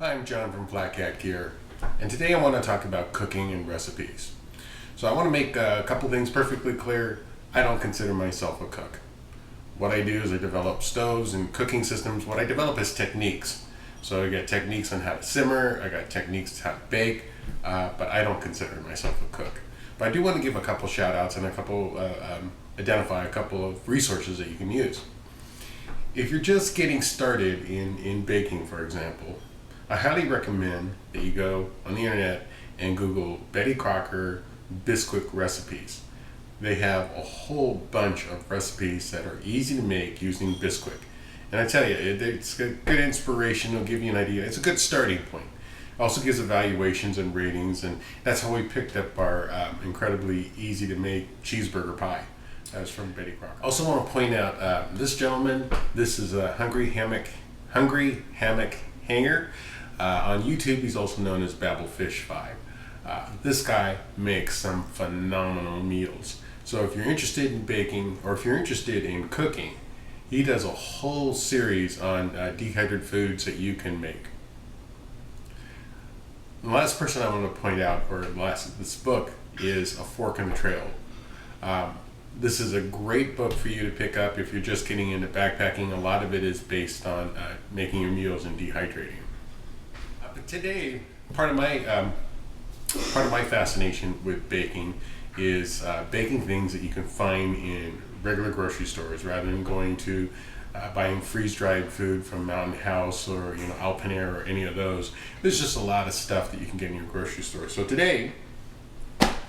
Hi, I'm John from FlatCatGear, and today I want to talk about cooking and recipes. So I want to make a couple things perfectly clear. I don't consider myself a cook. What I do is I develop stoves and cooking systems. What I develop is techniques. So I got techniques on how to simmer, I got techniques on how to bake, but I don't consider myself a cook. But I do want to give a couple shout outs and identify a couple of resources that you can use. If you're just getting started in baking, for example, I highly recommend that you go on the internet and Google Betty Crocker Bisquick recipes. They have a whole bunch of recipes that are easy to make using Bisquick. And I tell you, it's a good inspiration. It'll give you an idea. It's a good starting point. It also gives evaluations and ratings, and that's how we picked up our incredibly easy to make cheeseburger pie. That was from Betty Crocker. I also want to point out this gentleman. This is a Hungry Hammock Hanger. On YouTube, he's also known as Babblefish5. This guy makes some phenomenal meals. So if you're interested in baking or if you're interested in cooking, he does a whole series on dehydrated foods that you can make. The last person I want to point out, this book, is A Fork in the Trail. This is a great book for you to pick up if you're just getting into backpacking. A lot of it is based on making your meals and dehydrating. But today, part of my fascination with baking is baking things that you can find in regular grocery stores rather than going to buying freeze-dried food from Mountain House or Alpenair or any of those. There's just a lot of stuff that you can get in your grocery store. So today,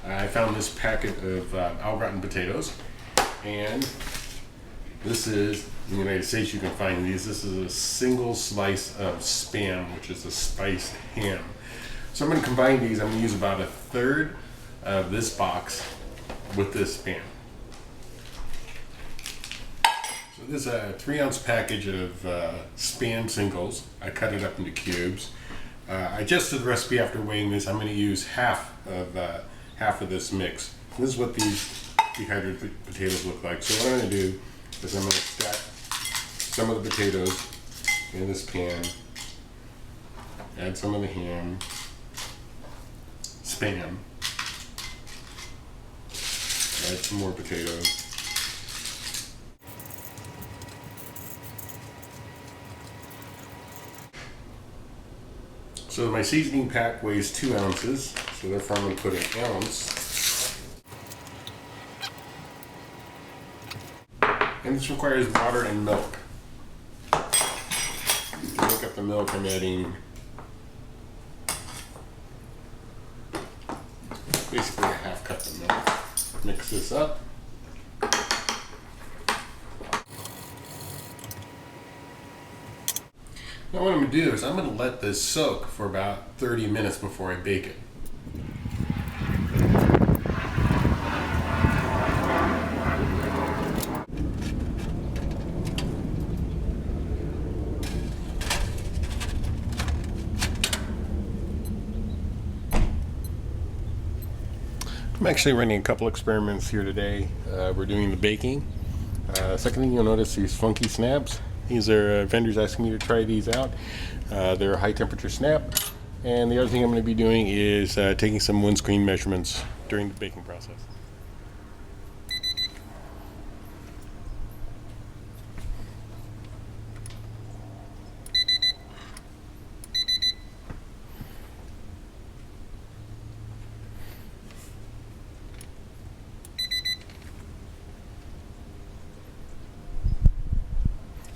I found this packet of Au Gratin Potatoes, and this is, in the United States you can find these. This is a single slice of Spam, which is a spiced ham. So I'm going to combine these. I'm going to use about a third of this box with this Spam. So this is a 3-ounce package of Spam singles. I cut it up into cubes. I adjusted the recipe after weighing this. I'm going to use half of this mix. This is what these dehydrated potatoes look like. So what I'm going to do is I'm going to stack some of the potatoes in this pan, add some of the ham, Spam, add some more potatoes. So my seasoning pack weighs 2 ounces, so therefore I'm going to put an ounce. And this requires water and milk. To make up the milk, I'm adding basically a half cup of milk. Mix this up. Now what I'm going to do is I'm going to let this soak for about 30 minutes before I bake it. I'm actually running a couple experiments here today. We're doing the baking. Second thing you'll notice, these funky snaps. These are vendors asking me to try these out. They're a high temperature snap. And the other thing I'm going to be doing is taking some windscreen measurements during the baking process.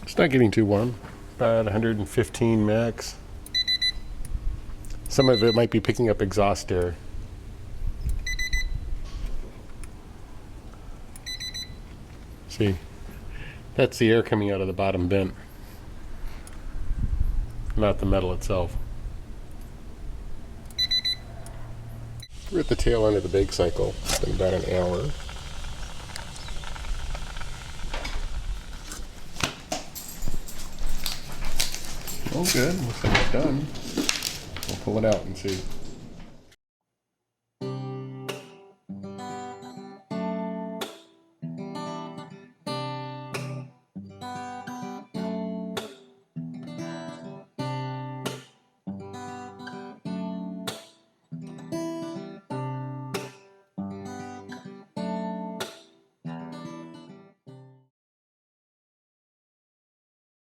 It's not getting too warm, about 115 max. Some of it might be picking up exhaust air. See, that's the air coming out of the bottom vent, not the metal itself. We're at the tail end of the bake cycle. It's been about an hour. Oh, good. Looks like it's done. We'll pull it out and see.